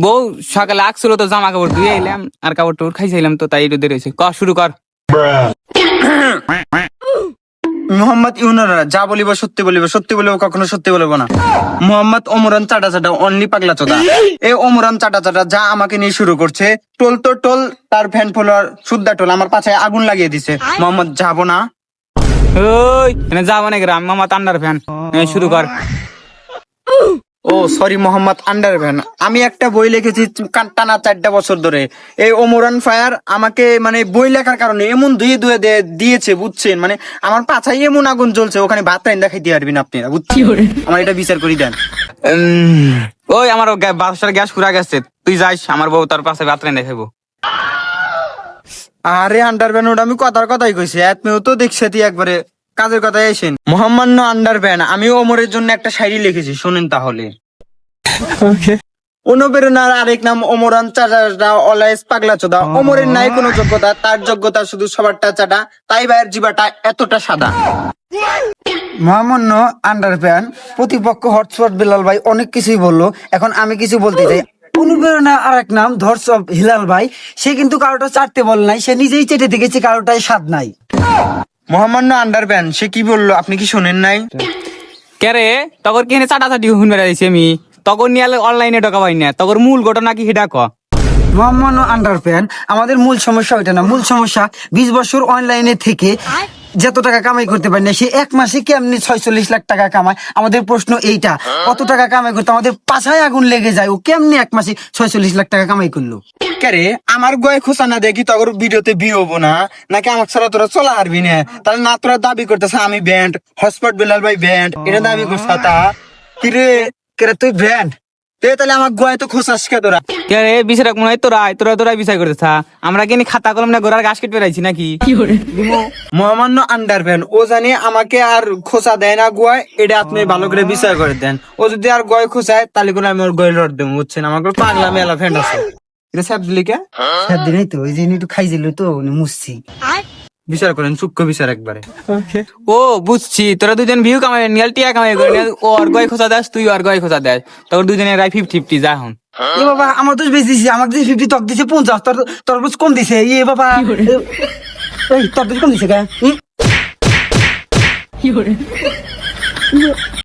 বউ সকালে আসছিল তো জামা কাপড় ধুয়ে এলাম আর কাপড় টাপড় খাইছিলাম তো তাই একটু দেরি হয়েছে। শুরু কর। মোহাম্মদ ইউনুরা যা বলিব সত্যি বলিব, সত্যি বলিব কখনো সত্যি বলবো না। মোহাম্মদ ওমরান চাটা চাটা অনলি পাগলা চোদা। এই ওমরান চাটা চাটা যা আমাকে নিয়ে শুরু করছে, টোল তো টোল, তার ফ্যান ফলোয়ার সুদ্দা টোল আমার পাছায় আগুন লাগিয়ে দিছে। মোহাম্মদ যাবো না। ওই এনে যাবো নাকি রাম মামা তান্ডার ফ্যান। শুরু কর। ও সরি মোহাম্মদ আন্ডারভ্যান, আমি একটা বই লিখেছি টানা 4টা বছর ধরে। এই ওমরান ফায়ার আমাকে মানে বই লেখার কারণে এমন ধুয়ে ধুয়ে দিয়েছে বুঝছেন, মানে আমার পাছায় এমন আগুন জ্বলছে, ওখানে ভাত রাইন্দা খাইতে পারবেন আপনারা বুঝছেন। আমার এটা বিচার করি দেন। ওই আমার বাসার গ্যাস পুরা গেছে, তুই যাইস, আমার বউ তার পাশে ভাত রাইন্দা খাইবো। আরে আন্ডারভ্যান ওটা আমি কথার কথাই কইছি, আপনিও তো দেখছে একবারে কাজের কথাই আইসেন। মোহাম্মদ আন্ডারভ্যান আমি ওমরের জন্য একটা শায়রি লিখেছি, শোনেন তাহলে। অনুপ্রেরণার আরেক নাম ওমরান চাচা অলওয়েজ পাগলা চোদা। ওমরের নাই কোনো যোগ্যতা, তার যোগ্যতা শুধু সবারটা চাটা, তাই ভাইয়ের জিবাটা এতটা সাদা। মোহাম্মদ আন্ডারপ্যান প্রতিপক্ষ হটস্পট বিলাল ভাই অনেক কিছুই বললো, এখন আমি কিছু বলতে চাই। অনুপ্রেরণা আর এক নাম ধর্ষক হিলাল ভাই, সে কিন্তু কারোটা চাটতে বলে নাই, সে নিজেই চেটে দেখেছে, কারোটাই স্বাদ নাই। মোহাম্মদ আন্ডারপ্যান সে কি বললো আপনি কি শোনেন নাই? কে রে তখন কি চাটাচাটি হুন বেড়াইছি আমি, তখন নিয়ে অনলাইনে ঢোকা পাই না, তখন মূল ঘটনা কি সেটা ক। মোহাম্মদ আন্ডারপ্যান আমাদের মূল সমস্যা ওইটা না, মূল সমস্যা 20 বছর অনলাইনে থেকে যত টাকা কামাই করতে পারি না, সে এক মাসে কেমনি 46 লাখ টাকা কামায়। আমাদের প্রশ্ন এইটা, কত টাকা কামাই করতে আমাদের পাছায় আগুন লেগে যায়, ও কেমনি এক মাসে 46 লাখ টাকা কামাই করলো? কেরে আমার গয়ে খোসা না দেখি তোর ভিডিওতে বিয়ে হবো না নাকি আমার ছাড়া তোরা চলা হারবি না? তাহলে না তোরা দাবি করতেছে আমি ব্যান্ড, হটস্পট বিলাল ভাই ব্যান্ড, এটা দাবি করছ তা কিরে? কেরে তুই ব্যান্ড তাহলে আমার গয়ে তো খোসাস কে তোরা? কে রে বিচার মনে হয় তোরা বিচার করতেছ, আমরা কি খাতা কলম না গোড়ার গাছ কেটে পেরাইছি নাকি? মোহাম্মদ আন্ডারভ্যান ও জানি আমাকে আর খোসা দেয় না গোয়ায়, এটা আপনি ভালো করে বিচার করে দেন। ও যদি আর গয় খোসায় তাহলে করে আমি ওর গয়ে লড় দেবো বুঝছেন। আমার পাগলা মেলা ফ্রেন্ড আছে। এটা স্যাপ দিলি কে? সেদিনই তো ওই যে একটু খাইছিল তো মুছছি। বিচার করেন সূক্ষ্ম বিচার একবারে। ও বুঝছি, তোরা দুজন ভিউ কামাই নিয়াল টিয়া কামাই করে ও আর গয় খোঁজা দেস, তুই আর গয় খোঁজা দেস, তোর দুজনের 50-50 যা হন। এ বাবা আমার তো বেশি দিছে, আমার দিছে 50, তক দিছে 50, তোর বুঝ কম দিছে। এ বাবা এই তোর কম দিছে কে?